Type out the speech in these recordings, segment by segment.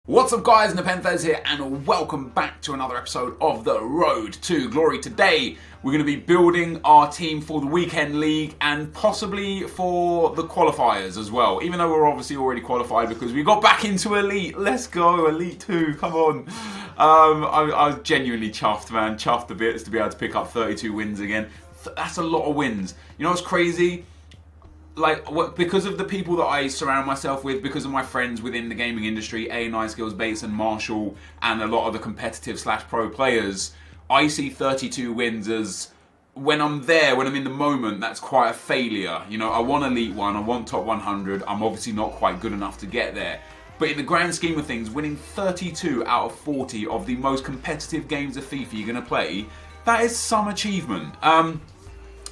What's up guys, NepentheZ here and welcome back to another episode of The Road to Glory. Today we're going to be building our team for the weekend league and possibly for the qualifiers as well. Even though we're obviously already qualified because we got back into Elite. Let's go, Elite 2, come on. I was genuinely chuffed, man. Chuffed a bit to be able to pick up 32 wins again. That's a lot of wins. You know what's crazy? Because of the people that I surround myself with, because of my friends within the gaming industry, A9 Skills, Bates and Marshall, and a lot of the competitive / pro players, I see 32 wins as, when I'm there, when I'm in the moment, that's quite a failure. You know, I want Elite 1, I want top 100, I'm obviously not quite good enough to get there. But in the grand scheme of things, winning 32 out of 40 of the most competitive games of FIFA you're going to play, that is some achievement.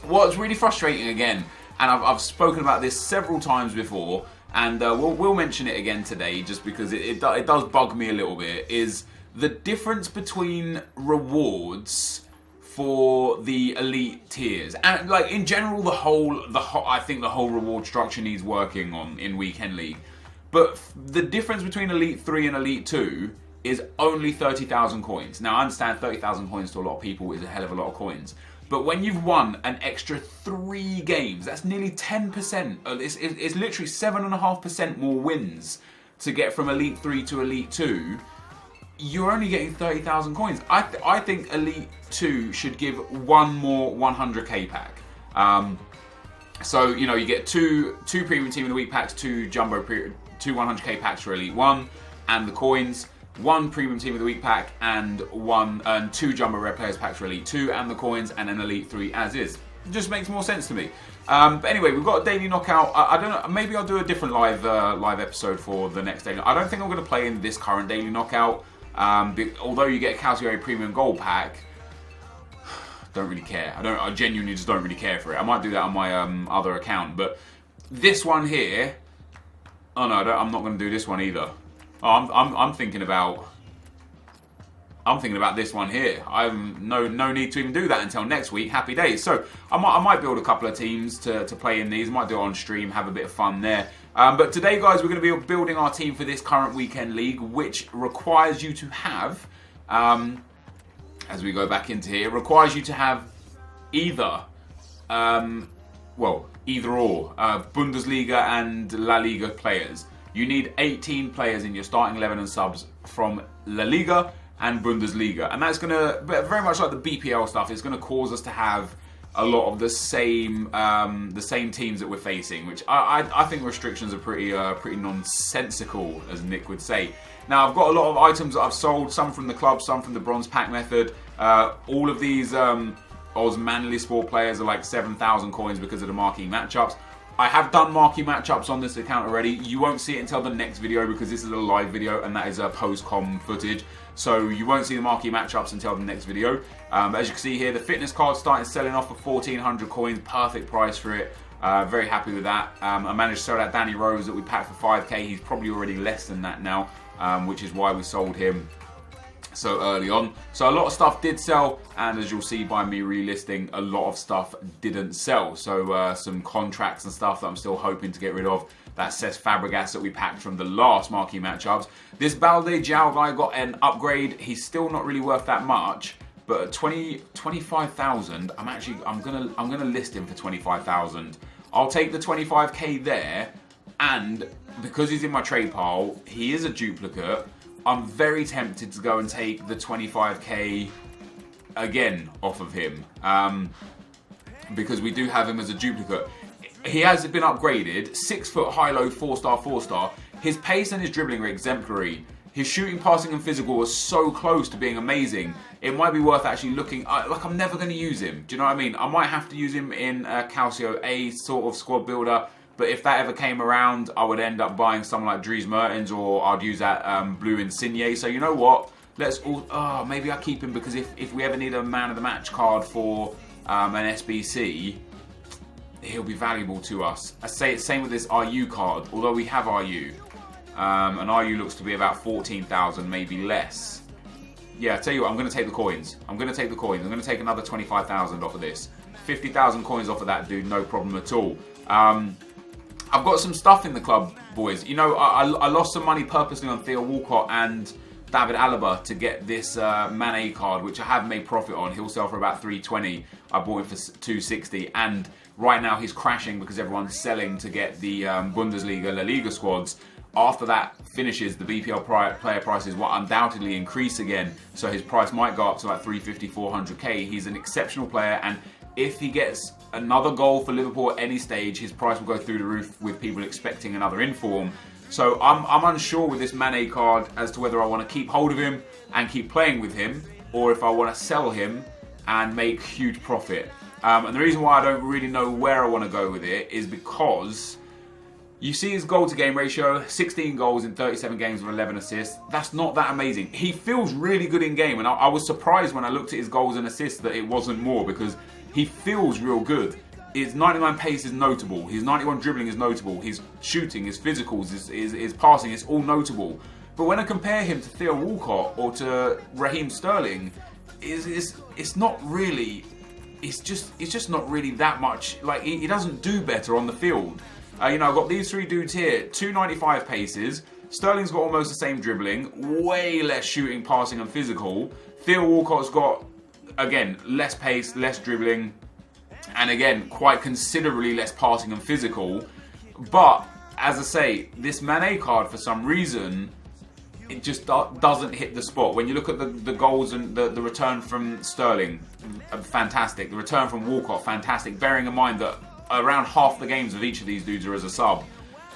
What's really frustrating again, and I've spoken about this several times before, and we'll mention it again today just because it does bug me a little bit, is the difference between rewards for the elite tiers. And like in general, I think the whole reward structure needs working on in Weekend League. But the difference between Elite 3 and Elite 2 is only 30,000 coins. Now I understand 30,000 coins to a lot of people is a hell of a lot of coins. But when you've won an extra 3 games, that's nearly 10%. It's literally 7.5% more wins to get from Elite 3 to Elite 2. You're only getting 30,000 coins. I think Elite 2 should give one more 100k pack. So, you know, you get two Premium Team of the Week packs, two 100k packs for Elite 1, and the coins. 1 Premium Team of the Week pack and 2 Jumbo Red Players packs for Elite 2 and the coins, and an Elite 3 as is. It just makes more sense to me. But anyway, we've got a daily knockout. I don't know, maybe I'll do a different live episode for the next daily. I don't think I'm going to play in this current daily knockout. Although you get a Calcio Premium Gold pack, don't really care. I genuinely just don't really care for it. I might do that on my other account, but this one here, oh no, I'm not going to do this one either. Oh, I'm thinking about this one here. No need to even do that until next week. Happy days. So I might build a couple of teams to play in these. I might do it on stream, have a bit of fun there. But today, guys, we're going to be building our team for this current weekend league, which requires you to have, as we go back into here, requires you to have either, either or, Bundesliga and La Liga players. You need 18 players in your starting 11 and subs from La Liga and Bundesliga. And that's going to, very much like the BPL stuff, it's going to cause us to have a lot of the same teams that we're facing, which I think restrictions are pretty nonsensical, as Nick would say. Now, I've got a lot of items that I've sold, some from the club, some from the bronze pack method. All of these Oz Manly Sport players are like 7,000 coins because of the marquee matchups. I have done marquee matchups on this account already. You won't see it until the next video because this is a live video and that is a post-com footage. So you won't see the marquee matchups until the next video. As you can see here, the fitness card started selling off for 1,400 coins. Perfect price for it. Very happy with that. I managed to sell that Danny Rose that we packed for 5k. He's probably already less than that now, which is why we sold him so early on. So a lot of stuff did sell, and as you'll see by me relisting, a lot of stuff didn't sell. So some contracts and stuff that I'm still hoping to get rid of. That Cesc Fabregas that we packed from the last marquee matchups. This Balde João guy got an upgrade. He's still not really worth that much, but at 25,000, I'm gonna list him for 25,000. I'll take the 25k there, and because he's in my trade pile, he is a duplicate. I'm very tempted to go and take the 25k again off of him, because we do have him as a duplicate. He has been upgraded, 6 foot high-low, 4-star, 4-star. His pace and his dribbling are exemplary. His shooting, passing and physical are so close to being amazing. It might be worth actually looking, like I'm never going to use him. Do you know what I mean? I might have to use him in Calcio A sort of squad builder. But if that ever came around, I would end up buying someone like Dries Mertens, or I'd use that blue Insigne. So you know what? Let's all. Maybe I'll keep him because if we ever need a man of the match card for an SBC, he'll be valuable to us. I say it's same with this RU card. Although we have RU, and RU looks to be about 14,000, maybe less. Yeah, I tell you what, I'm going to take the coins. I'm going to take another 25,000 off of this. 50,000 coins off of that dude, no problem at all. I've got some stuff in the club, boys. You know, I lost some money purposely on Theo Walcott and David Alaba to get this Mane card, which I have made profit on. He'll sell for about 320. I bought him for 260, and right now he's crashing because everyone's selling to get the Bundesliga, La Liga squads. After that finishes, the BPL player prices will undoubtedly increase again, so his price might go up to like 350, 400k. He's an exceptional player, and if he gets another goal for Liverpool at any stage, his price will go through the roof with people expecting another inform. So I'm unsure with this Mane card as to whether I want to keep hold of him and keep playing with him, or if I want to sell him and make huge profit. And the reason why I don't really know where I want to go with it is because you see his goal to game ratio, 16 goals in 37 games with 11 assists. That's not that amazing. He feels really good in game, and I was surprised when I looked at his goals and assists that it wasn't more, because he feels real good. His 99 pace is notable. His 91 dribbling is notable. His shooting, his physicals, his passing, it's all notable. But when I compare him to Theo Walcott or to Raheem Sterling, it's not really. It's just not really that much. Like, he doesn't do better on the field. You know, I've got these three dudes here, 295 paces. Sterling's got almost the same dribbling, way less shooting, passing, and physical. Theo Walcott's got, again, less pace, less dribbling, and again, quite considerably less passing and physical. But, as I say, this Mane card, for some reason, it just doesn't hit the spot. When you look at the goals and the return from Sterling, fantastic. The return from Walcott, fantastic. Bearing in mind that around half the games of each of these dudes are as a sub.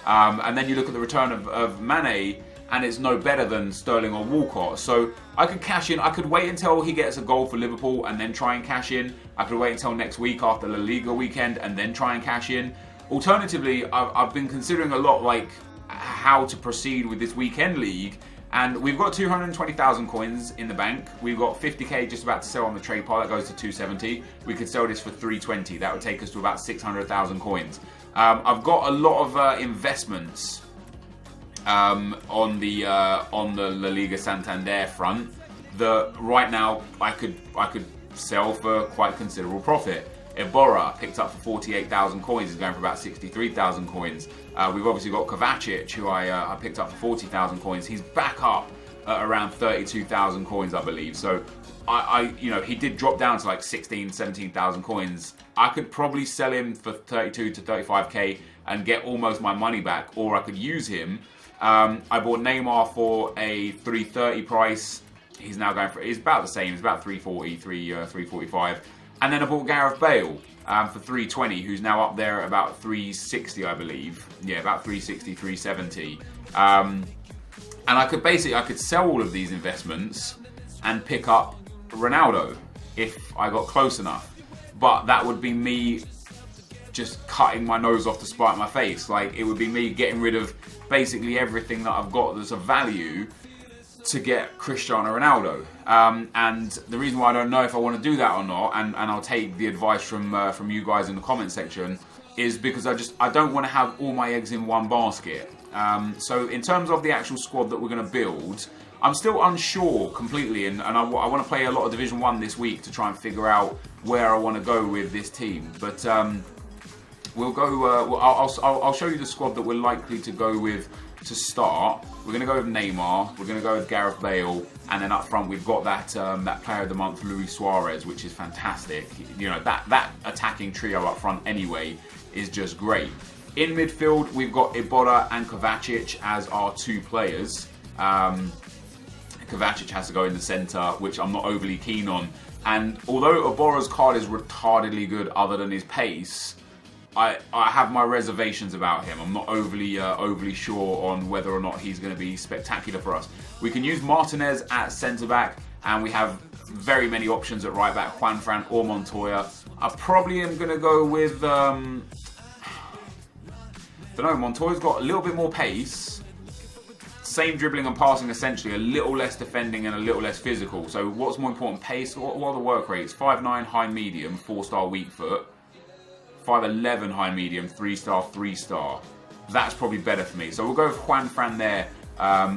And then you look at the return of Mane, and it's no better than Sterling or Walcott. So I could cash in. I could wait until he gets a goal for Liverpool and then try and cash in. I could wait until next week after La Liga weekend and then try and cash in. Alternatively, I've been considering a lot, like, how to proceed with this weekend league. And we've got 220,000 coins in the bank. We've got 50k just about to sell on the trade pile. That goes to 270. We could sell this for 320. That would take us to about 600,000 coins. I've got a lot of investments on the La Liga Santander front that right now I could sell for quite considerable profit. Iborra picked up for 48,000 coins. He's going for about 63,000 coins. We've obviously got Kovacic, who I picked up for 40,000 coins. He's back up at around 32,000 coins, I believe. So you know, he did drop down to like 16, 17,000 coins. I could probably sell him for 32 to 35k and get almost my money back, or I could use him. I bought Neymar for a 330 price. He's now going for, it's about the same. It's about 340, 345. And then I bought Gareth Bale for 320, who's now up there at about 360, I believe. Yeah, about 360, 370. And I could sell all of these investments and pick up Ronaldo if I got close enough. But that would be me just cutting my nose off to spite my face. Like, it would be me getting rid of basically everything that I've got that's of value to get Cristiano Ronaldo. And the reason why I don't know if I want to do that or not, and I'll take the advice from you guys in the comment section, is because I don't want to have all my eggs in one basket. So in terms of the actual squad that we're going to build, I'm still unsure completely, and I want to play a lot of Division 1 this week to try and figure out where I want to go with this team. But we'll go. I'll show you the squad that we're likely to go with to start. We're going to go with Neymar, we're going to go with Gareth Bale, and then up front we've got that Player of the Month, Luis Suarez, which is fantastic. You know, that attacking trio up front anyway is just great. In midfield, we've got Iborra and Kovacic as our two players. Kovacic has to go in the centre, which I'm not overly keen on. And although Iborra's card is retardedly good other than his pace, I have my reservations about him. I'm not overly sure on whether or not he's going to be spectacular for us. We can use Martinez at centre-back, and we have very many options at right-back, Juanfran or Montoya. I probably am going to go with, don't know, Montoya's got a little bit more pace, same dribbling and passing essentially, a little less defending and a little less physical. So what's more important, pace? What are the work rates? 5'9", high medium, 4-star weak foot. 5'11", high medium, 3-star, 3-star. That's probably better for me. So we'll go with Juanfran there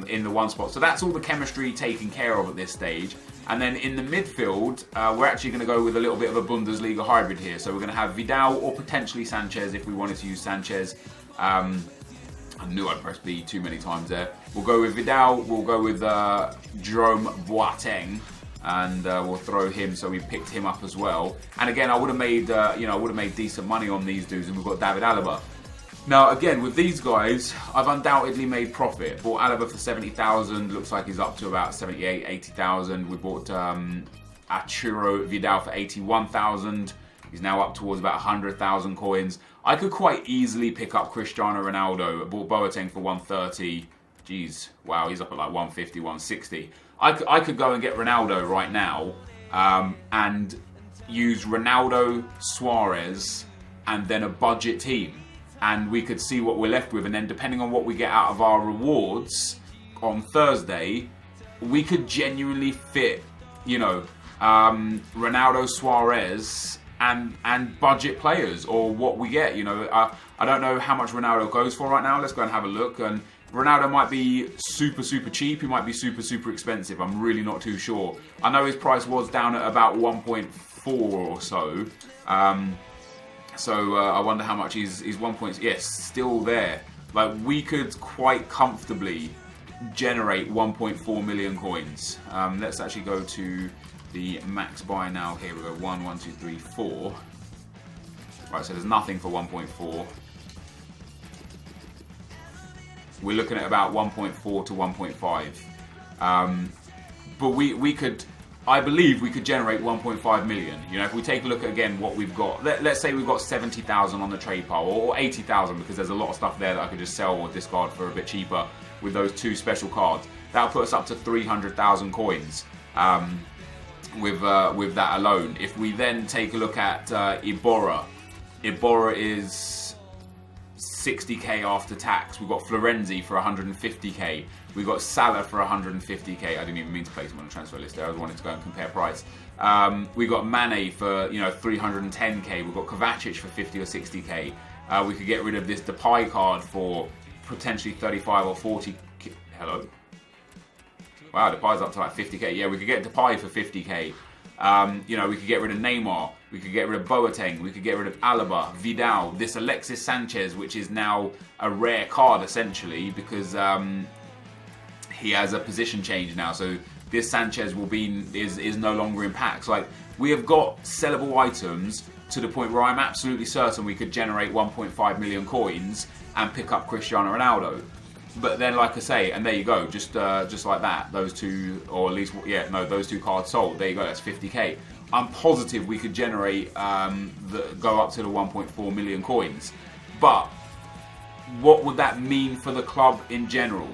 in the one spot. So that's all the chemistry taken care of at this stage. And then in the midfield, we're actually going to go with a little bit of a Bundesliga hybrid here. So we're going to have Vidal or potentially Sanchez if we wanted to use Sanchez. I knew I'd press B too many times there. We'll go with Vidal. We'll go with Jerome Boateng, and we'll throw him. So we picked him up as well. And again, I would have made I would have made decent money on these dudes, and we've got David Alaba. Now again, with these guys, I've undoubtedly made profit. Bought Alaba for 70,000. Looks like he's up to about 78, 80,000. We bought Arturo Vidal for 81,000. He's now up towards about 100,000 coins. I could quite easily pick up Cristiano Ronaldo. I bought Boateng for 130. Jeez, wow, he's up at like 150, 160. I could go and get Ronaldo right now and use Ronaldo, Suarez, and then a budget team. And we could see what we're left with. And then depending on what we get out of our rewards on Thursday, we could genuinely fit, Ronaldo, Suarez, and budget players, or what we get. I don't know how much Ronaldo goes for right now. Let's go and have a look. And Ronaldo might be super cheap. He might be super expensive. I'm really not too sure. I know his price was down at about 1.4 or so. So I wonder how much he's 1 point. Yes, still there. Like, we could quite comfortably generate 1.4 million coins. Let's actually go to the max buy now. Here we go. 1, 2, 3, 4. Right, so there's nothing for 1.4. We're looking at about 1.4 to 1.5. But we could, I believe we could generate 1.5 million. If we take a look at, again, what we've got. Let's say we've got 70,000 on the trade pile, or 80,000, because there's a lot of stuff there that I could just sell or discard for a bit cheaper with those 2 special cards. That'll put us up to 300,000 coins. With that alone. If we then take a look at Iborra is 60k after tax. We've got Florenzi for 150k. We've got Salah for 150k. I didn't even mean to place him on the transfer list there. I wanted to go and compare price. We got Mane for 310k. We've got Kovacic for 50 or 60k. We could get rid of this Depay card for potentially 35 or 40. Hello. Wow, Depay's up to like 50k. Yeah, we could get Depay for 50k. We could get rid of Neymar. We could get rid of Boateng. We could get rid of Alaba, Vidal. This Alexis Sanchez, which is now a rare card essentially, because he has a position change now. So this Sanchez is no longer in packs. Like, we have got sellable items to the point where I'm absolutely certain we could generate 1.5 million coins and pick up Cristiano Ronaldo. But then, like I say, and there you go, just like that, those two, or at least, those 2 cards sold. There you go, that's 50k. I'm positive we could generate, go up to the 1.4 million coins. But what would that mean for the club in general?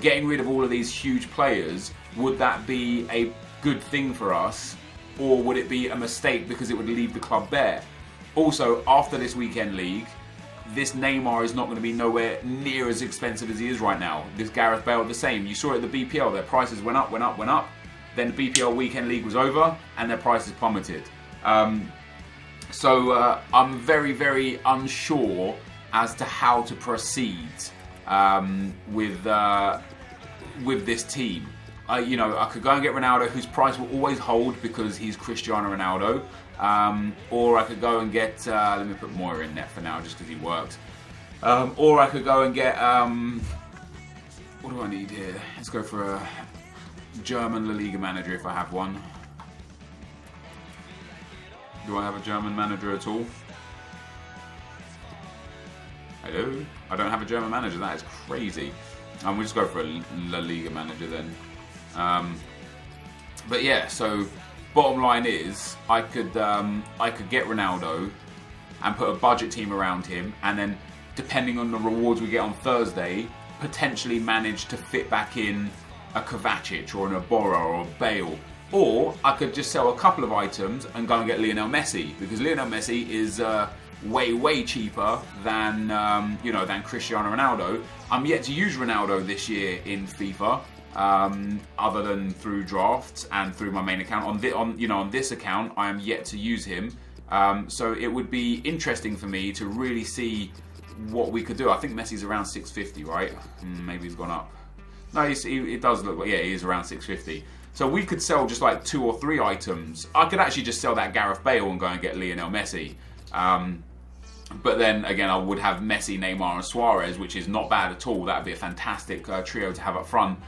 Getting rid of all of these huge players, would that be a good thing for us, or would it be a mistake because it would leave the club bare? Also, after this weekend league, this Neymar is not going to be nowhere near as expensive as he is right now. This Gareth Bale, the same. You saw it at the BPL. Their prices went up. Then the BPL weekend league was over, and their prices plummeted. So I'm very unsure as to how to proceed with this team. I could go and get Ronaldo, whose price will always hold because he's Cristiano Ronaldo. Or I could go and get, let me put Moira in there for now just because he works. Or I could go and get, what do I need here? Let's go for a German La Liga manager if I have one. Do I have a German manager at all? Hello? I don't have a German manager, that is crazy. We'll just go for a La Liga manager then. But yeah, so bottom line is, I could get Ronaldo and put a budget team around him, and then depending on the rewards we get on Thursday, potentially manage to fit back in a Kovacic or an Iborra or a Bale. Or I could just sell a couple of items and go and get Lionel Messi, because Lionel Messi is way cheaper than than Cristiano Ronaldo. I'm yet to use Ronaldo this year in FIFA. Other than through drafts and through my main account. On this account, I am yet to use him. So it would be interesting for me to really see what we could do. I think Messi's around 650, right? Maybe he's gone up. No, it does look like, yeah, he is around 650. So we could sell just like 2 or 3 items. I could actually just sell that Gareth Bale and go and get Lionel Messi. But then again, I would have Messi, Neymar and Suarez, which is not bad at all. That would be a fantastic trio to have up front.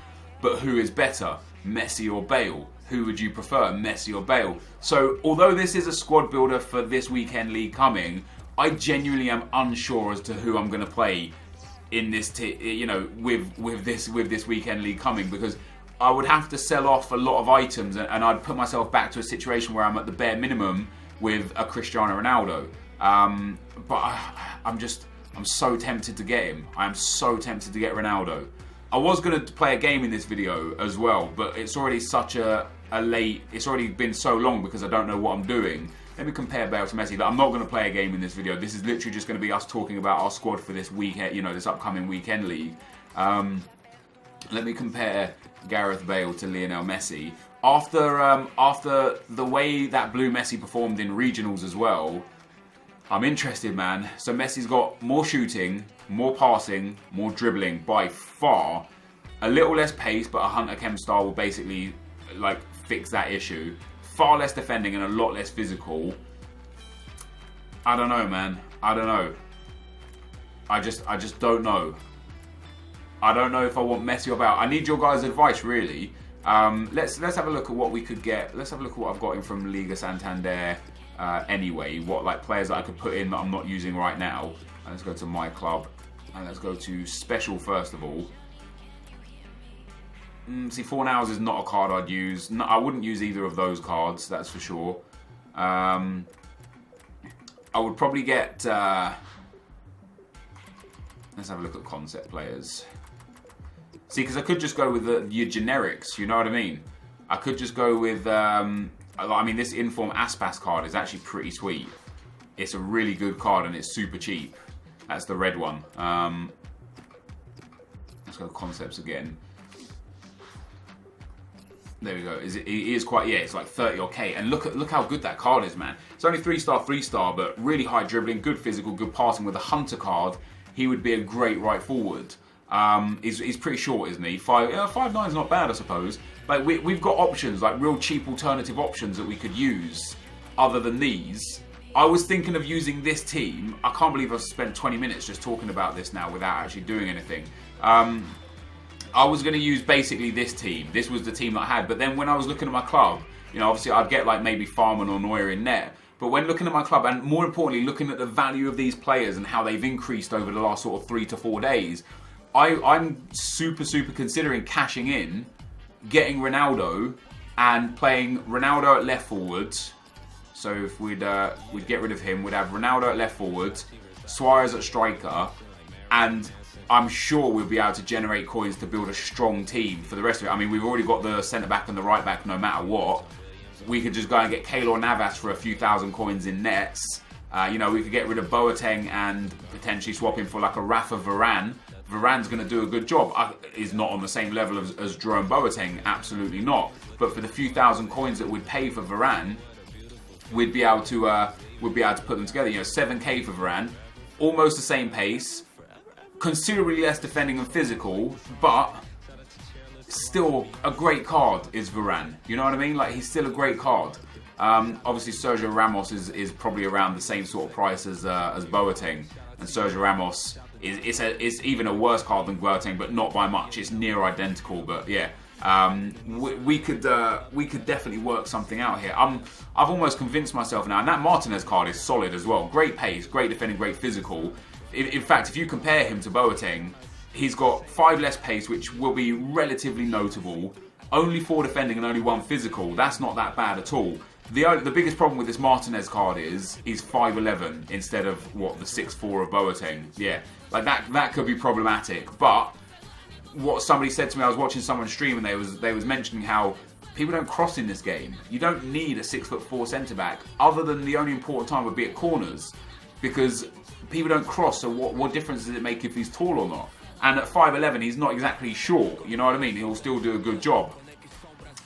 But who is better, Messi or Bale? Who would you prefer, Messi or Bale? So although this is a squad builder for this weekend league coming, I genuinely am unsure as to who I'm going to play in this, with this weekend league coming, because I would have to sell off a lot of items and I'd put myself back to a situation where I'm at the bare minimum with a Cristiano Ronaldo. But I'm so tempted to get him. I'm so tempted to get Ronaldo. I was going to play a game in this video as well, but it's already such it's already been so long because I don't know what I'm doing. Let me compare Bale to Messi. I'm not going to play a game in this video. This is literally just going to be us talking about our squad for this weekend, this upcoming weekend league. Let me compare Gareth Bale to Lionel Messi. After the way that Blue Messi performed in regionals as well, I'm interested, man. So Messi's got more shooting, more passing, more dribbling by far. A little less pace, but a Hunter Chem style will basically fix that issue. Far less defending and a lot less physical. I don't know, man. I don't know. I just don't know. I don't know if I want Messi or Bale. I need your guys' advice, really. Let's have a look at what we could get. Let's have a look at what I've got in from Liga Santander. Anyway, what players that I could put in that I'm not using right now. And let's go to my club and let's go to special first of all. See, 4 hours is not a card I'd use. No, I wouldn't use either of those cards, that's for sure. I would probably get. Let's have a look at concept players. See, because I could just go with your generics. You know what I mean? I could just go with. This Inform Aspas card is actually pretty sweet. It's a really good card and it's super cheap. That's the red one. Let's go concepts again. There we go. It is quite, it's like 30 or K. And look how good that card is, man. It's only 3-star, but really high dribbling, good physical, good passing. With a Hunter card, he would be a great right forward. He's pretty short, isn't he? 5'9" is not bad, I suppose. Like we've got options, like real cheap alternative options that we could use other than these. I was thinking of using this team. I can't believe I've spent 20 minutes just talking about this now without actually doing anything. I was going to use basically this team. This was the team that I had. But then when I was looking at my club, obviously I'd get like maybe Farman or Neuer in net. But when looking at my club, and more importantly, looking at the value of these players and how they've increased over the last sort of 3 to 4 days, I'm super considering cashing in, getting Ronaldo, and playing Ronaldo at left forwards. So if we'd get rid of him, we'd have Ronaldo at left forwards, Suarez at striker, and I'm sure we'll be able to generate coins to build a strong team for the rest of it. I mean, we've already got the centre-back and the right-back no matter what. We could just go and get Keylor Navas for a few thousand coins in nets. We could get rid of Boateng and potentially swap him for like a Rafa Varane. Varane's going to do a good job. Is not on the same level as Jerome Boateng, absolutely not. But for the few thousand coins that we'd pay for Varane, we'd be able to put them together. 7K for Varane, almost the same pace, considerably less defending and physical, but still a great card is Varane. You know what I mean? Like, he's still a great card. Obviously, Sergio Ramos is probably around the same sort of price as Boateng, and Sergio Ramos is even a worse card than Boateng, but not by much. It's near identical, but yeah. We could definitely work something out here. I've almost convinced myself now, and that Martinez card is solid as well. Great pace, great defending, great physical. In fact, if you compare him to Boateng, he's got 5 less pace, which will be relatively notable. Only 4 defending and only 1 physical. That's not that bad at all. The biggest problem with this Martinez card is he's 5'11" instead of the 6'4" of Boateng. Yeah, like that could be problematic. But what somebody said to me, I was watching someone stream and they was mentioning how people don't cross in this game. You don't need a 6'4" centre back, other than the only important time would be at corners, because people don't cross. So what difference does it make if he's tall or not? And at 5'11", he's not exactly short. You know what I mean? He'll still do a good job.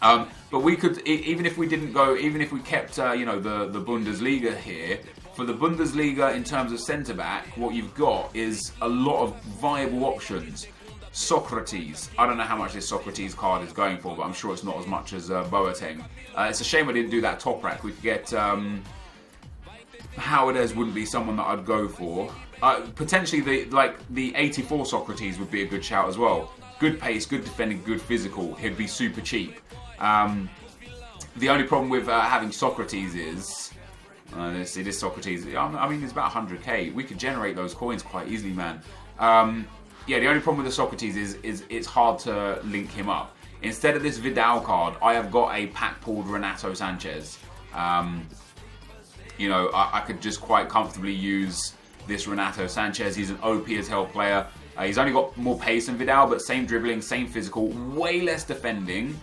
But we could, even if we kept, the Bundesliga here, for the Bundesliga in terms of centre-back, what you've got is a lot of viable options. Socrates. I don't know how much this Socrates card is going for, but I'm sure it's not as much as Boateng. It's a shame I didn't do that top rack. We could get Howardez wouldn't be someone that I'd go for. Potentially the 84 Socrates would be a good shout as well. Good pace, good defending, good physical. He'd be super cheap. The only problem with having Socrates is, it is Socrates. I mean, it's about 100k. We could generate those coins quite easily, man. Yeah, the only problem with the Socrates is it's hard to link him up. Instead of this Vidal card, I have got a pack pulled Renato Sanchez. You know, I could just quite comfortably use this Renato Sanchez. He's an OP as hell player. He's only got more pace than Vidal, but same dribbling, same physical, way less defending,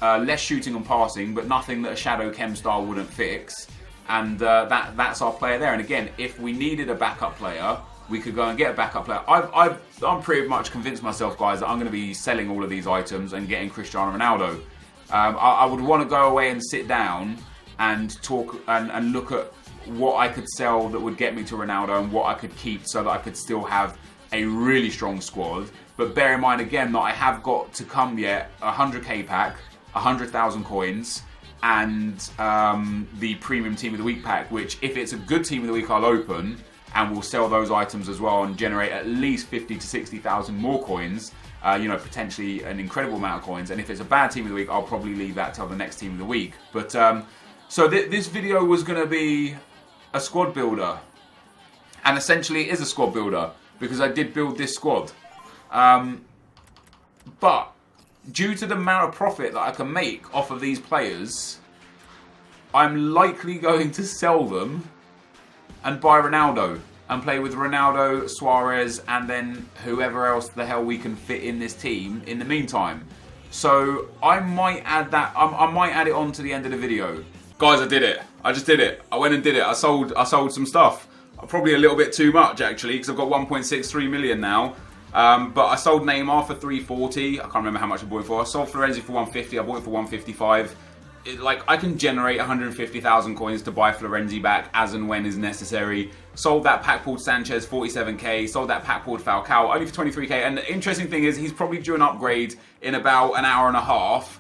less shooting and passing, but nothing that a Shadow Chem star wouldn't fix. And that's our player there. And again, if we needed a backup player, we could go and get a backup player. I'm pretty much convinced myself, guys, that I'm going to be selling all of these items and getting Cristiano Ronaldo. I would want to go away and sit down and talk and look at what I could sell that would get me to Ronaldo and what I could keep so that I could still have a really strong squad. But bear in mind again that I have got to come yet a 100k pack, 100,000 coins, and the premium team of the week pack, which if it's a good team of the week I'll open and we'll sell those items as well and generate at least 50 to 60,000 more coins, you know, potentially an incredible amount of coins. And if it's a bad team of the week, I'll probably leave that till the next team of the week. But so this video was going to be a squad builder, and essentially it is a squad builder because I did build this squad. But due to the amount of profit that I can make off of these players, I'm likely going to sell them and buy Ronaldo and play with Ronaldo, Suarez, and then whoever else the hell we can fit in this team in the meantime. So I might add that. I might add it on to the end of the video. Guys, I did it. I just did it. I went and did it. I sold some stuff. Probably a little bit too much actually, because I've got 1.63 million now. But I sold Neymar for 340. I can't remember how much I bought it for. I sold Florenzi for 150. I bought it for 155. Like, I can generate 150,000 coins to buy Florenzi back as and when is necessary. Sold that pack pulled Sanchez 47k. Sold that pack pulled Falcao only for 23k. And the interesting thing is he's probably due an upgrade in about an hour and a half.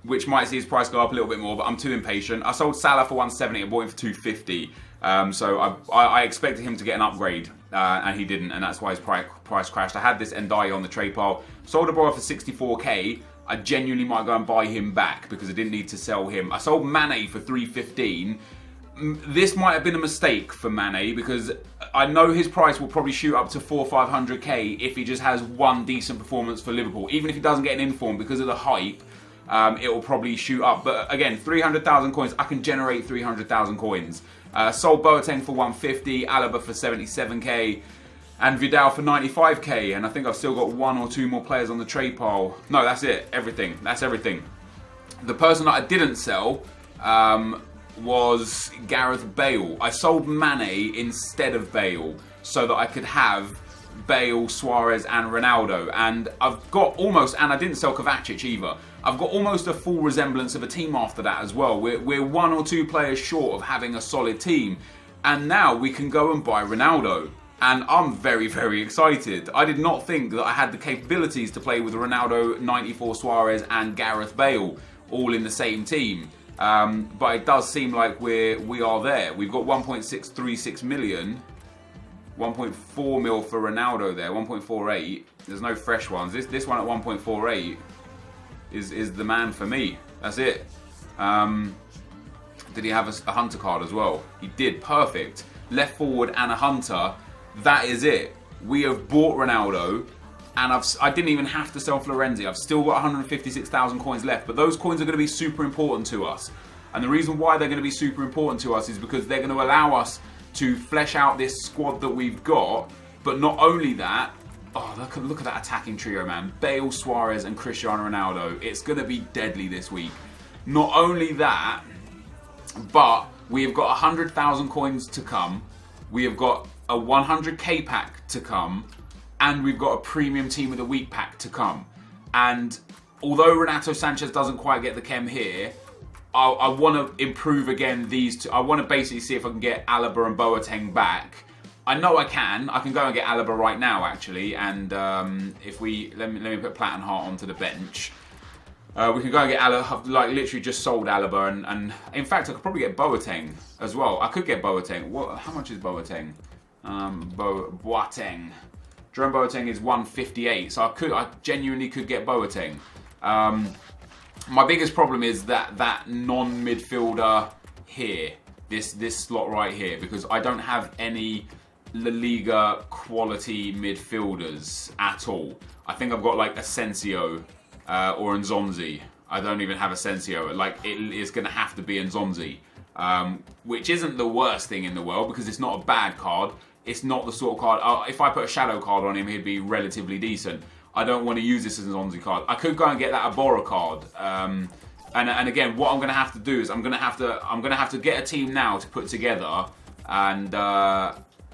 Which might see his price go up a little bit more, but I'm too impatient. I sold Salah for 170 and bought him for 250. So I expected him to get an upgrade, and he didn't, and that's why his price crashed. I had this Ndiaye on the trade pile. Sold a borrower for 64k. I genuinely might go and buy him back because I didn't need to sell him. I sold Mane for 315. This might have been a mistake for Mane because I know his price will probably shoot up to 400-500k if he just has one decent performance for Liverpool. Even if he doesn't get an inform because of the hype. It will probably shoot up. But again, 300,000 coins. I can generate 300,000 coins. Sold Boateng for 150, Alaba for 77k, and Vidal for 95k. And I think I've still got one or two more players on the trade pile. No, that's it. Everything. That's everything. The person that I didn't sell was Gareth Bale. I sold Mane instead of Bale so that I could have Bale, Suarez and Ronaldo, and I've got almost, and I didn't sell Kovacic either, I've got almost a full resemblance of a team after that as well. We're one or two players short of having a solid team, and now we can go and buy Ronaldo, and I'm very, very excited. I did not think that I had the capabilities to play with Ronaldo, 94 Suarez and Gareth Bale all in the same team, but it does seem like we are there. We've got 1.636 million. 1.4 mil for Ronaldo there, 1.48. There's no fresh ones. This one at 1.48 is the man for me. That's it. Did he have a hunter card as well? He did. Perfect. Left forward and a hunter. That is it. We have bought Ronaldo, and I didn't even have to sell Florenzi. I've still got 156,000 coins left, but those coins are going to be super important to us. And the reason why they're going to be super important to us is because they're going to allow us to flesh out this squad that we've got. But not only that, oh, look at that attacking trio, man. Bale, Suarez and Cristiano Ronaldo. It's going to be deadly this week. Not only that, but we have got 100,000 coins to come. We have got a 100k pack to come. And we've got a premium team of the week pack to come. And although Renato Sanchez doesn't quite get the chem here, I want to improve again these two. I want to basically see if I can get Alaba and Boateng back. I know I can. I can go and get Alaba right now, actually. And if we let me put Platt and Hart onto the bench. We can go and get Alaba. I've like literally just sold Alaba, and in fact I could probably get Boateng as well. I could get Boateng. How much is Boateng? Boateng. Jerome Boateng is 158, so I genuinely could get Boateng. My biggest problem is that non-midfielder here, this slot right here, because I don't have any La Liga quality midfielders at all. I think I've got like Asensio or Nzonzi. I don't even have Asensio. Like, it is going to have to be Nzonzi, which isn't the worst thing in the world because it's not a bad card. It's not the sort of card, if I put a shadow card on him, he'd be relatively decent. I don't want to use this as an Nzonzi card. I could go and get that Abora card. And again, what I'm going to have to do is I'm going to have to get a team now to put together. And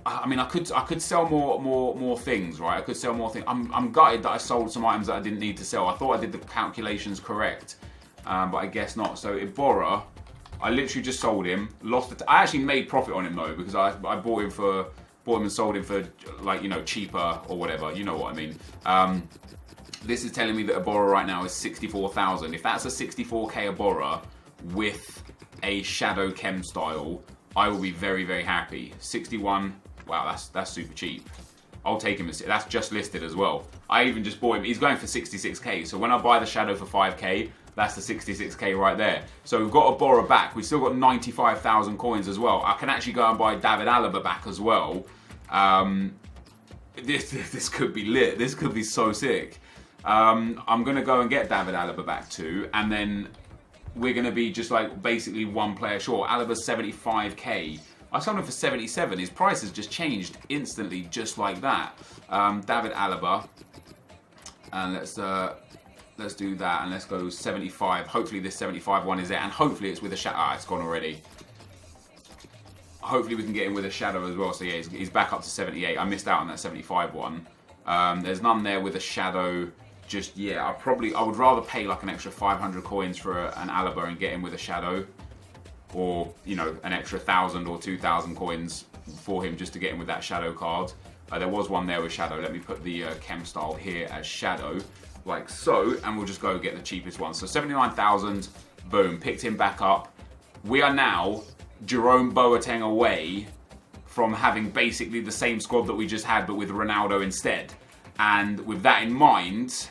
I mean, I could sell more things, right? I could sell more things. I'm gutted that I sold some items that I didn't need to sell. I thought I did the calculations correct, but I guess not. So Ibora, I literally just sold him. I actually made profit on him though, because I bought him and sold him for, like, you know, cheaper or whatever. You know what I mean. This is telling me that Ibora right now is 64,000. If that's a 64k Ibora with a Shadow Chem style, I will be very, very happy. 61. Wow, that's super cheap. I'll take him. That's just listed as well. I even just bought him. He's going for 66k. So when I buy the Shadow for 5k, that's the 66k right there. So we've got Ibora back. We've still got 95,000 coins as well. I can actually go and buy David Alaba back as well. This could be lit. This could be so sick. I'm going to go and get David Alaba back too. And then we're going to be just like basically one player short. Alaba's 75k. I sold him for 77. His price has just changed instantly, just like that. David Alaba, and let's do that, and let's go 75. Hopefully this 75 one is there, and hopefully it's with a shadow. It's gone already. Hopefully we can get him with a shadow as well. So yeah, he's back up to 78. I missed out on that 75 one. There's none there with a shadow just yet. I would rather pay like an extra 500 coins for an Alaba and get him with a shadow. Or, you know, an extra 1,000 or 2,000 coins for him just to get him with that shadow card. There was one there with shadow. Let me put the chem style here as shadow, like so, and we'll just go get the cheapest one. So 79,000, boom, picked him back up. We are now Jerome Boateng away from having basically the same squad that we just had, but with Ronaldo instead. And with that in mind,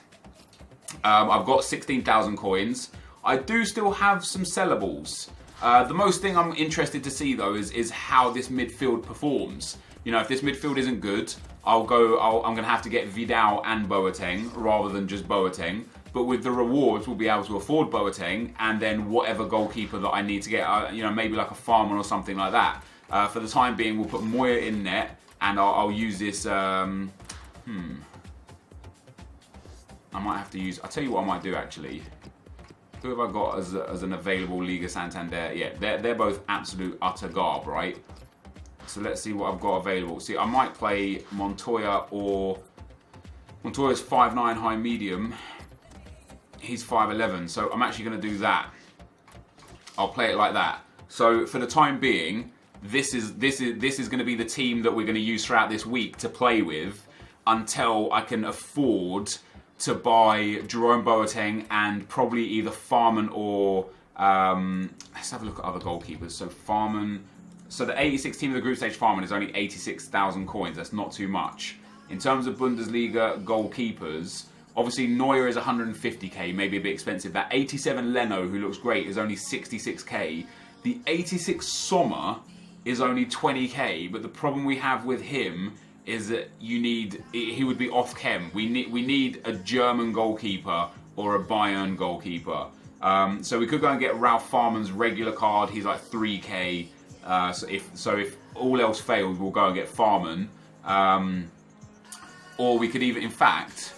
I've got 16,000 coins. I do still have some sellables. The most thing I'm interested to see though is how this midfield performs. You know, if this midfield isn't good, I'm going to have to get Vidal and Boateng rather than just Boateng. But with the rewards, we'll be able to afford Boateng and then whatever goalkeeper that I need to get, you know, maybe like a Farmer or something like that. For the time being, we'll put Moya in net, and I'll use this. I might have to use. I'll tell you what I might do actually. Who have I got as an available Liga Santander? Yeah, they're both absolute utter garb, right? So let's see what I've got available. See, I might play Montoya, or Montoya's 5'9" high medium. He's 5'11", so I'm actually going to do that. I'll play it like that. So for the time being, this is going to be the team that we're going to use throughout this week to play with until I can afford to buy Jerome Boateng and probably either Farman or let's have a look at other goalkeepers. So Farman, so the 86 team of the group stage Farman is only 86,000 coins. That's not too much. In terms of Bundesliga goalkeepers, obviously Neuer is 150k, maybe a bit expensive. That 87 Leno, who looks great, is only 66k. The 86 Sommer is only 20k, but the problem we have with him is that he would be off chem. We need a German goalkeeper or a Bayern goalkeeper. So we could go and get Ralph Farman's regular card. He's like 3k. So if all else fails, we'll go and get Farman. Or we could even, in fact,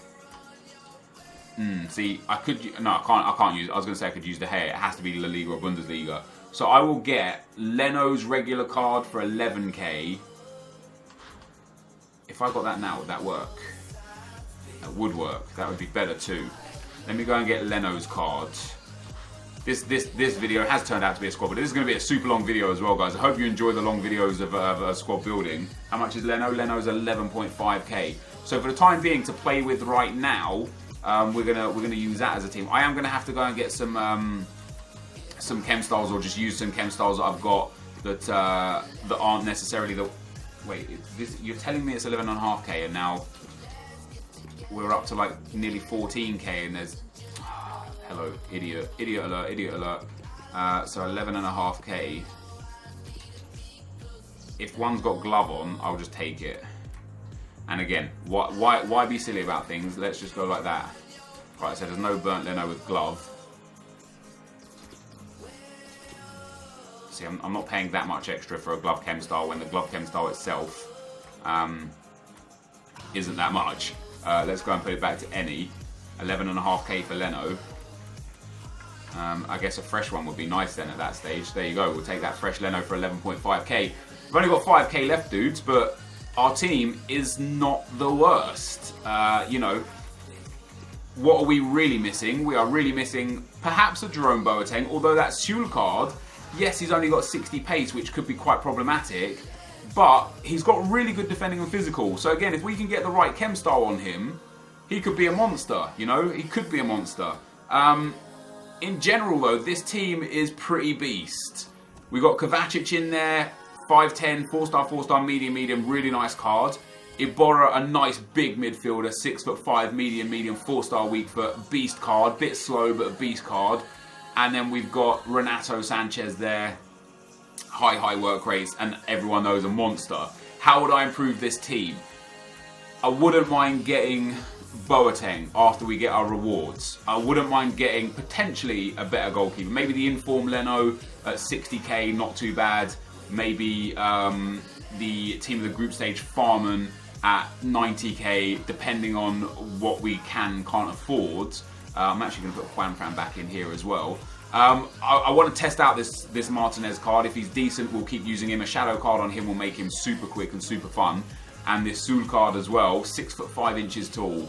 see, I can't use. I was going to say I could use the hair. It has to be La Liga or Bundesliga. So I will get Leno's regular card for 11k. If I got that now, would that work? That would work. That would be better too. Let me go and get Leno's card. This video has turned out to be a squad, but this is going to be a super long video as well, guys. I hope you enjoy the long videos of squad building. How much is Leno? Leno's 11.5k. So for the time being, to play with right now, we're gonna use that as a team. I am gonna have to go and get some chem styles, or just use some chem styles that I've got that aren't necessarily the. Wait, you're telling me it's 11.5k, and now we're up to like nearly 14k, and there's hello, idiot alert. So 11.5k. If one's got glove on, I'll just take it. And again, why be silly about things? Let's just go like that. Right, so there's no burnt Leno with glove. See, I'm not paying that much extra for a glove chem style when the glove chem style itself isn't that much. Let's go and put it back to any. 11.5k for Leno. I guess a fresh one would be nice then at that stage. There you go. We'll take that fresh Leno for 11.5k. We've only got 5k left, dudes, but our team is not the worst. You know, what are we really missing? We are really missing perhaps a Jerome Boateng, although that Seoul card, yes, he's only got 60 pace, which could be quite problematic, but he's got really good defending and physical. So again, if we can get the right chem style on him, he could be a monster, you know? He could be a monster. In general, though, this team is pretty beast. We got Kovacic in there, 5'10", 4-star, medium, really nice card. Iborra, a nice big midfielder, 6'5", medium, 4-star weak foot, beast card, bit slow but a beast card. And then we've got Renato Sanchez there, high work rates, and everyone knows a monster. How would I improve this team? I wouldn't mind getting Boateng after we get our rewards. I wouldn't mind getting potentially a better goalkeeper. Maybe the inform Leno at 60k, not too bad. Maybe the team of the group stage Farman at 90k, depending on what we can't afford. I'm actually going to put Juan Fran back in here as well. I want to test out this Martinez card. If he's decent, we'll keep using him. A shadow card on him will make him super quick and super fun. And this Sul card as well, 6'5" tall.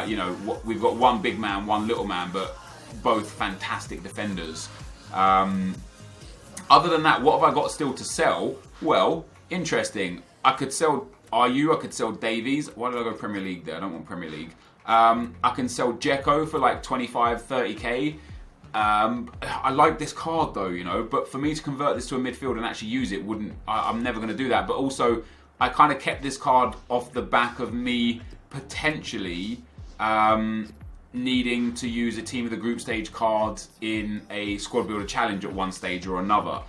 You know, we've got one big man, one little man, but both fantastic defenders. Other than that, what have I got still to sell? Well, interesting. I could sell RU, I could sell Davies. Why did I go Premier League there? I don't want Premier League. I can sell Dzeko for like 25, 30k. I like this card though, you know, but for me to convert this to a midfield and actually use it I'm never going to do that. But also, I kind of kept this card off the back of me potentially needing to use a team of the group stage card in a squad builder challenge at one stage or another.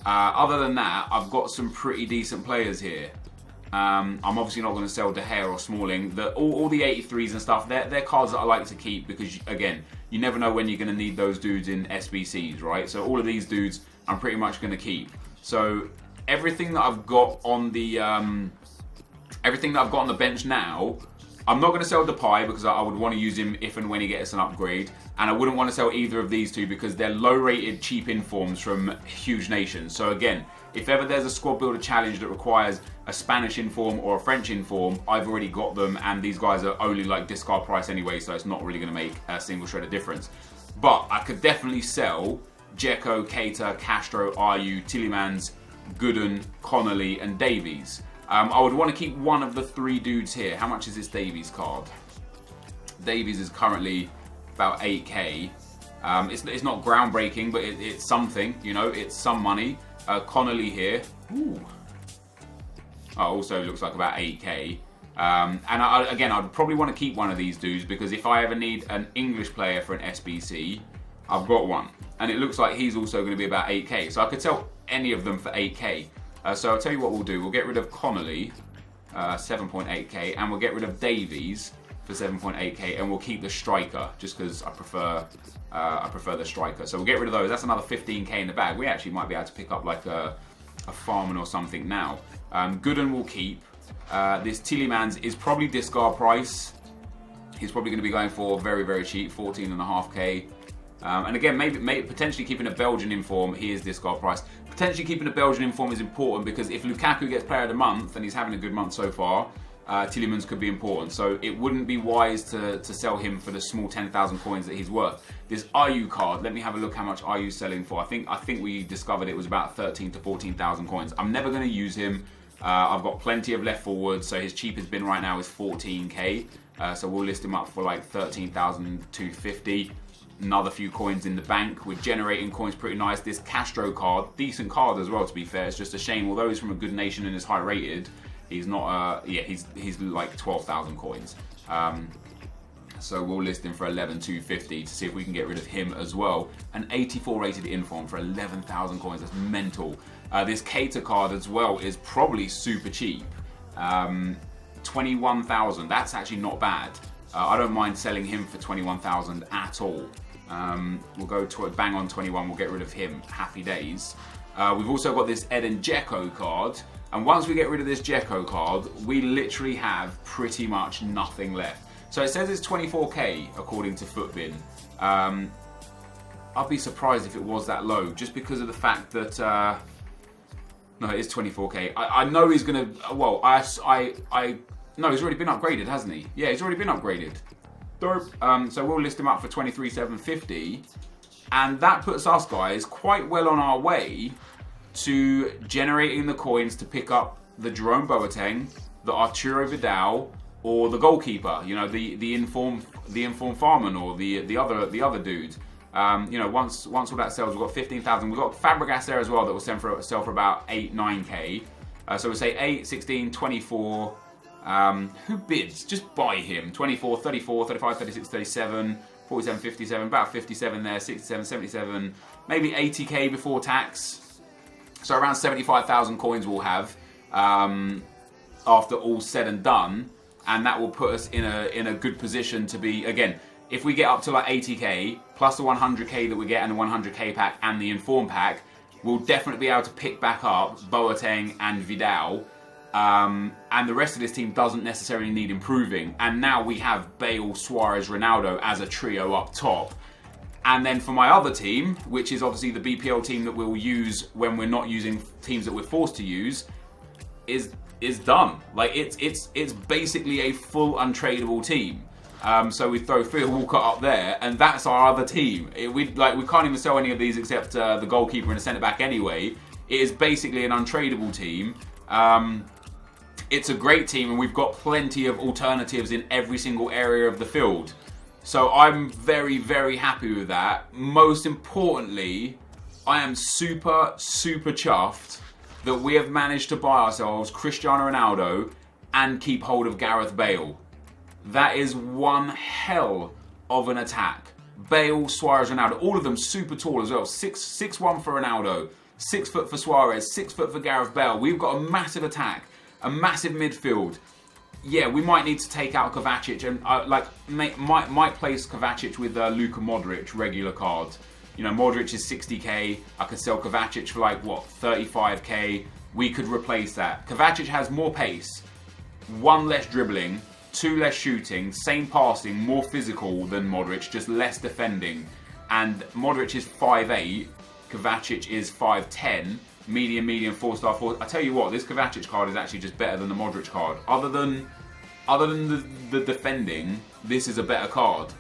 Other than that, I've got some pretty decent players here. I'm obviously not going to sell De Gea or Smalling. All the 83s and stuff, they're cards that I like to keep because, again, you never know when you're going to need those dudes in SBCs, right? So all of these dudes I'm pretty much going to keep. So everything that I've got on the bench now, I'm not going to sell Depay because I would want to use him if and when he gets an upgrade. And I wouldn't want to sell either of these two because they're low-rated, cheap informs from huge nations. So again, if ever there's a squad builder challenge that requires a Spanish inform or a French inform, I've already got them, and these guys are only like discard price anyway, so it's not really going to make a single shred of difference. But I could definitely sell Dzeko, Keita, Castro, Ayew, Tielemans, Gooden, Connolly, and Davies. I would want to keep one of the three dudes here. How much is this Davies card? Davies is currently about 8k. It's not groundbreaking, but it's something, you know, it's some money. Connolly here. Ooh. Oh, also looks like about 8k. And again, I'd probably want to keep one of these dudes because if I ever need an English player for an SBC, I've got one. And it looks like he's also going to be about 8k. So I could sell any of them for 8k. So I'll tell you what we'll do. We'll get rid of Connolly, 7.8k, and we'll get rid of Davies for 7.8k, and we'll keep the striker just because I prefer the striker. So we'll get rid of those. That's another 15k in the bag. We actually might be able to pick up like a Farman or something now. Gooden will keep. This Tielemans is probably discard price. He's probably going to be going for very, very cheap, 14.5k. And again, maybe potentially keeping a Belgian inform, he is discard price. Potentially keeping a Belgian inform is important because if Lukaku gets player of the month, and he's having a good month so far, Tielemans could be important. So it wouldn't be wise to sell him for the small 10,000 coins that he's worth. This Ayew card, let me have a look how much Ayew's selling for. I think we discovered it was about 13 to 14,000 coins. I'm never going to use him. I've got plenty of left forward, so his cheapest bin right now is 14k. So we'll list him up for like 13,250. Another few coins in the bank. We're generating coins pretty nice. This Castro card, decent card as well, to be fair. It's just a shame, although he's from a good nation and is high rated, he's not, he's like 12,000 coins. So we'll list him for 11,250 to see if we can get rid of him as well. An 84 rated inform for 11,000 coins, that's mental. This Cater card as well is probably super cheap. 21,000, that's actually not bad. I don't mind selling him for 21,000 at all. We'll go to bang on 21, we'll get rid of him, happy days. We've also got this Eden Dzeko card, and once we get rid of this Dzeko card, we literally have pretty much nothing left. So it says it's 24k according to Footbin. I'd be surprised if it was that low, just because of the fact that, no, it is 24k. I know he's gonna, well, no, he's already been upgraded, hasn't he? Yeah, he's already been upgraded. So we'll list him up for 23,750. And that puts us, guys, quite well on our way to generating the coins to pick up the Jerome Boateng, the Arturo Vidal, or the goalkeeper. You know, the informed Farman, or the other dude. You know, once all that sells, we've got 15,000. We've got Fabregas there as well that will sell for about 8-9k. So we'll say 8, 16, 24. Who bids? Just buy him. 24, 34, 35, 36, 37, 47, 57, about 57 there, 67, 77, maybe 80k before tax. So around 75,000 coins we'll have after all said and done, and that will put us in a good position to be, again, if we get up to like 80k plus the 100k that we get and the 100k pack and the Inform pack, we'll definitely be able to pick back up Boateng and Vidal. And the rest of this team doesn't necessarily need improving. And now we have Bale, Suarez, Ronaldo as a trio up top. And then for my other team, which is obviously the BPL team that we'll use when we're not using teams that we're forced to use, is done. Like it's basically a full untradeable team. So we throw Phil Walcott up there, and that's our other team. We can't even sell any of these except the goalkeeper and the centre back anyway. It is basically an untradeable team. It's a great team, and we've got plenty of alternatives in every single area of the field. So I'm very, very happy with that. Most importantly, I am super, super chuffed that we have managed to buy ourselves Cristiano Ronaldo and keep hold of Gareth Bale. That is one hell of an attack. Bale, Suarez, Ronaldo, all of them super tall as well. 6'1" for Ronaldo, 6 foot for Suarez, 6 foot for Gareth Bale. We've got a massive attack, a massive midfield. Yeah, we might need to take out Kovacic and might place Kovacic with Luka Modric, regular card. You know, Modric is 60k. I could sell Kovacic for like, what, 35k. We could replace that. Kovacic has more pace, 1 less dribbling, 2 less shooting, same passing, more physical than Modric, just less defending. And Modric is 5'8", Kovacic is 5'10", medium, 4-star, 4. I tell you what, this Kovacic card is actually just better than the Modric card. Other than the defending, this is a better card.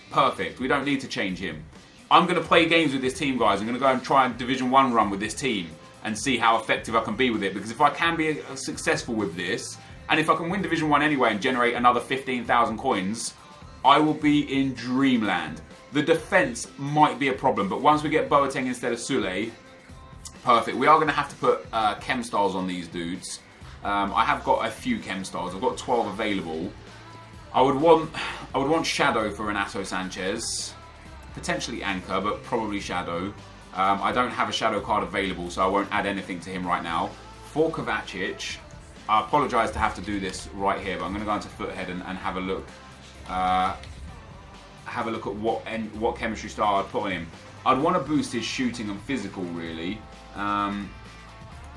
Perfect. We don't need to change him. I'm going to play games with this team, guys. I'm going to go and try a Division 1 run with this team and see how effective I can be with it. Because if I can be successful with this, and if I can win Division 1 anyway and generate another 15,000 coins, I will be in dreamland. The defence might be a problem, but once we get Boateng instead of Sule, perfect. We are going to have to put chem styles on these dudes. I have got a few chem styles. I've got 12 available. I would want Shadow for Renato Sanchez, potentially Anchor, but probably Shadow. I don't have a Shadow card available, so I won't add anything to him right now. For Kovacic, I apologise to have to do this right here, but I'm going to go into Foothead and have a look. Have a look at what chemistry style I'd put on him. I'd want to boost his shooting and physical, really.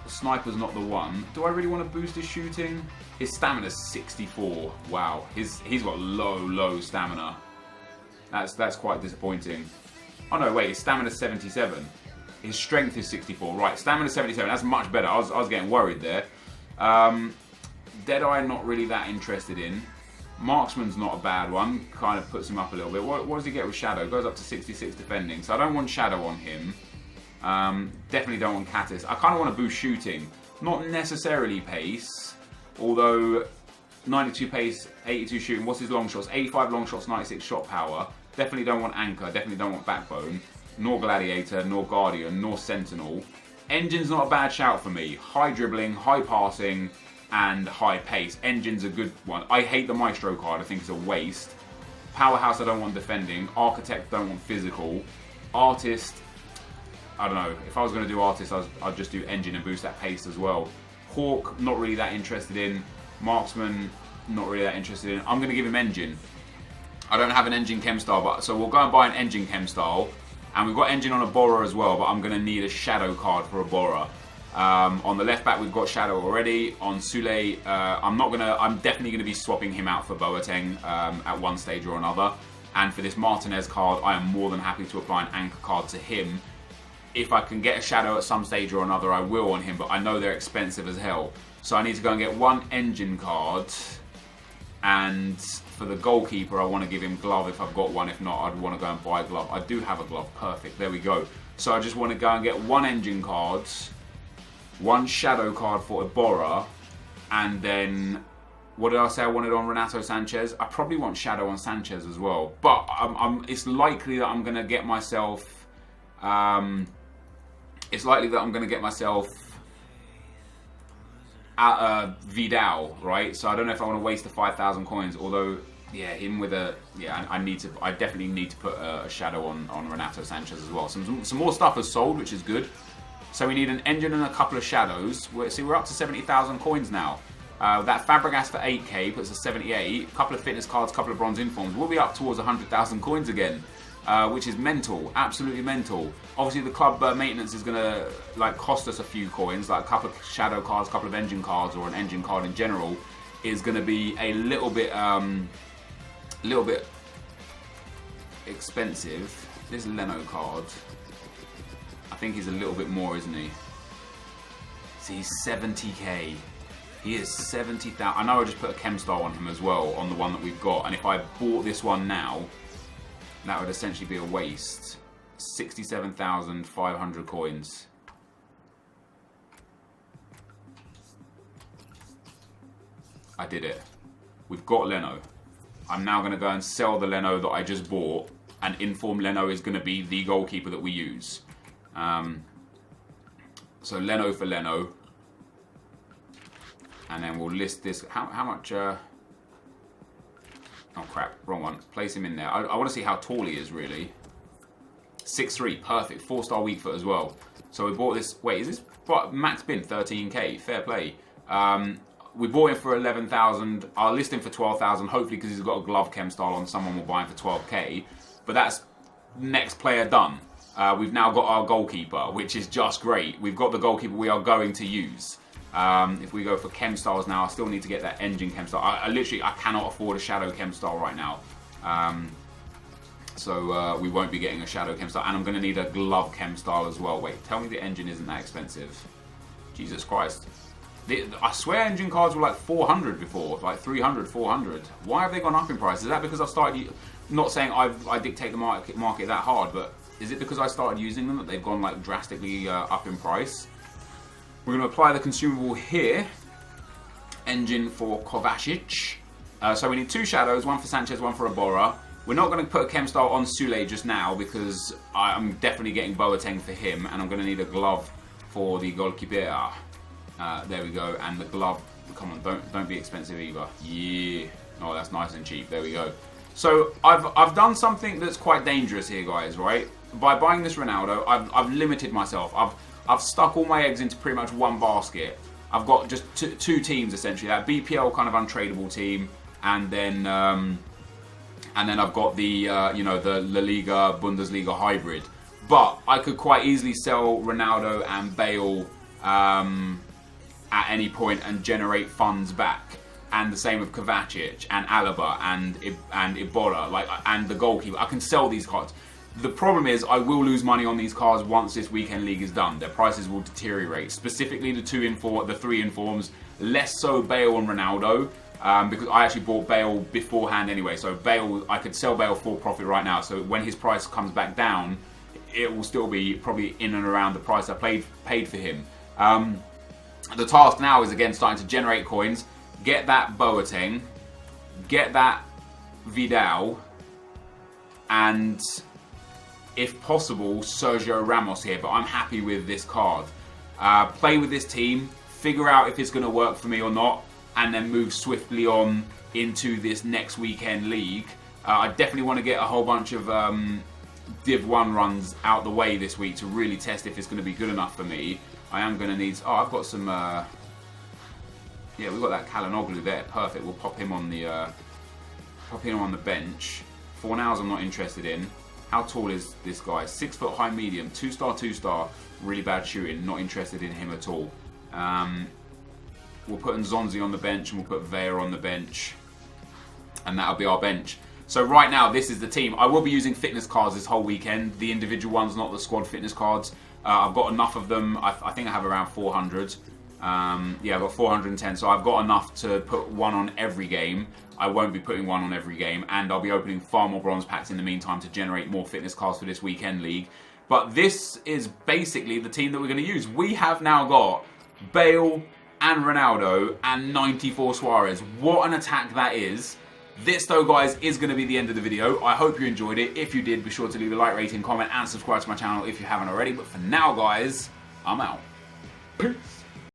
Sniper's not the one. Do I really want to boost his shooting? His stamina's 64. Wow, he's got low stamina. That's quite disappointing. Oh no, wait, his stamina's 77. His strength is 64. Right, stamina 77. That's much better. I was getting worried there. Deadeye, not really that interested in. Marksman's not a bad one. Kind of puts him up a little bit. What does he get with Shadow? Goes up to 66 defending. So I don't want Shadow on him. Definitely don't want Catis. I kind of want to boost shooting. Not necessarily pace. Although 92 pace, 82 shooting. What's his long shots? 85 long shots, 96 shot power. Definitely don't want Anchor, definitely don't want Backbone. Nor Gladiator, nor Guardian, nor Sentinel. Engine's not a bad shout for me. High dribbling, high passing, and high pace. Engine's a good one. I hate the Maestro card, I think it's a waste. Powerhouse, I don't want defending. Architect, don't want physical. Artist, I don't know. If I was going to do Artist, I'd just do Engine and boost that pace as well. Hawk, not really that interested in. Marksman, not really that interested in. I'm going to give him Engine. I don't have an Engine Chem style, but so we'll go and buy an Engine Chem style. And we've got Engine on a Bora as well, but I'm going to need a Shadow card for a Bora. On the left back, we've got Shadow already. On Sule, I'm definitely going to be swapping him out for Boateng at one stage or another. And for this Martinez card, I am more than happy to apply an Anchor card to him. If I can get a Shadow at some stage or another, I will on him, but I know they're expensive as hell. So I need to go and get one Engine card. And for the goalkeeper, I want to give him Glove if I've got one. If not, I'd want to go and buy a Glove. I do have a Glove. Perfect. There we go. So I just want to go and get one Engine card, one Shadow card for Iborra, and then, what did I say I wanted on Renato Sanchez? I probably want Shadow on Sanchez as well. But it's likely that I'm going to get myself... Vidal, right? So I don't know if I want to waste the 5,000 coins, although, yeah, him with a... Yeah, I definitely need to put a Shadow on Renato Sanchez as well. Some more stuff has sold, which is good. So we need an Engine and a couple of Shadows. See, we're up to 70,000 coins now. That Fabregas for 8k puts us 78. A couple of fitness cards, a couple of bronze informs. We'll be up towards 100,000 coins again. Which is mental, absolutely mental. Obviously, the club maintenance is going to cost us a few coins, like a couple of Shadow cards, a couple of Engine cards, or an Engine card in general, is going to be a little bit expensive. This Leno card, I think he's a little bit more, isn't he? See, he's 70k. He is 70,000. I know I just put a Chem Star on him as well, on the one that we've got, and if I bought this one now, that would essentially be a waste. 67,500 coins. I did it. We've got Leno. I'm now going to go and sell the Leno that I just bought, and inform Leno is going to be the goalkeeper that we use. So Leno for Leno. And then we'll list this. How much... Oh crap, wrong one. Place him in there. I want to see how tall he is, really. 6'3", perfect. 4-star weak foot as well. So we bought this... Wait, is this... Max bin, 13k. Fair play. We bought him for 11,000. I'll list him for 12,000, hopefully because he's got a glove chem style on. Someone will buy him for 12k. But that's next player done. We've now got our goalkeeper, which is just great. We've got the goalkeeper we are going to use. If we go for Chem Styles now, I still need to get that Engine Chem Style. I cannot afford a Shadow Chem Style right now. So we won't be getting a Shadow Chem Style. And I'm going to need a Glove Chem Style as well. Wait, tell me the Engine isn't that expensive. Jesus Christ. I swear Engine cards were like 400 before. Like 300, 400. Why have they gone up in price? Is that because I've started... Not saying I dictate the market that hard, but is it because I started using them that they've gone like drastically up in price? We're going to apply the consumable here. Engine for Kovacic. So we need 2 Shadows, one for Sanchez, one for Iborra. We're not going to put a Chem Style on Sule just now because I'm definitely getting Boateng for him, and I'm going to need a glove for the goalkeeper. There we go, and the glove. Come on, don't be expensive either. Yeah. Oh, that's nice and cheap. There we go. So I've done something that's quite dangerous here, guys. Right? By buying this Ronaldo, I've limited myself. I've stuck all my eggs into pretty much one basket. I've got just two teams essentially. That BPL kind of untradeable team, and then I've got the the La Liga Bundesliga hybrid. But I could quite easily sell Ronaldo and Bale at any point and generate funds back. And the same with Kovacic and Alaba and Iborra, and the goalkeeper. I can sell these cards. The problem is I will lose money on these cards once this weekend league is done. Their prices will deteriorate. Specifically the 3 informs, less so Bale and Ronaldo, because I actually bought Bale beforehand anyway. So Bale, I could sell Bale for profit right now. So when his price comes back down, it will still be probably in and around the price I paid for him. The task now is again starting to generate coins, get that Boateng, get that Vidal, and if possible, Sergio Ramos here. But I'm happy with this card. Play with this team, figure out if it's going to work for me or not, and then move swiftly on into this next weekend league. I definitely want to get a whole bunch of Div 1 runs out the way this week to really test if it's going to be good enough for me. I am going to need... Oh, I've got some... yeah, we've got that Kalinoglu there. Perfect. We'll pop him on the bench. Fornals I'm not interested in. How tall is this guy? 6 foot high medium. 2-star, 2-star. Really bad shooting. Not interested in him at all. We'll put Nzonzi on the bench and we'll put Vea on the bench. And that'll be our bench. So right now, this is the team. I will be using fitness cards this whole weekend. The individual ones, not the squad fitness cards. I've got enough of them. I think I have around 400. Yeah, I've got 410. So I've got enough to put one on every game. I won't be putting one on every game. And I'll be opening far more bronze packs in the meantime to generate more fitness cards for this weekend league. But this is basically the team that we're going to use. We have now got Bale and Ronaldo and 94 Suarez. What an attack that is. This, though, guys, is going to be the end of the video. I hope you enjoyed it. If you did, be sure to leave a like, rating, comment, and subscribe to my channel if you haven't already. But for now, guys, I'm out. Peace.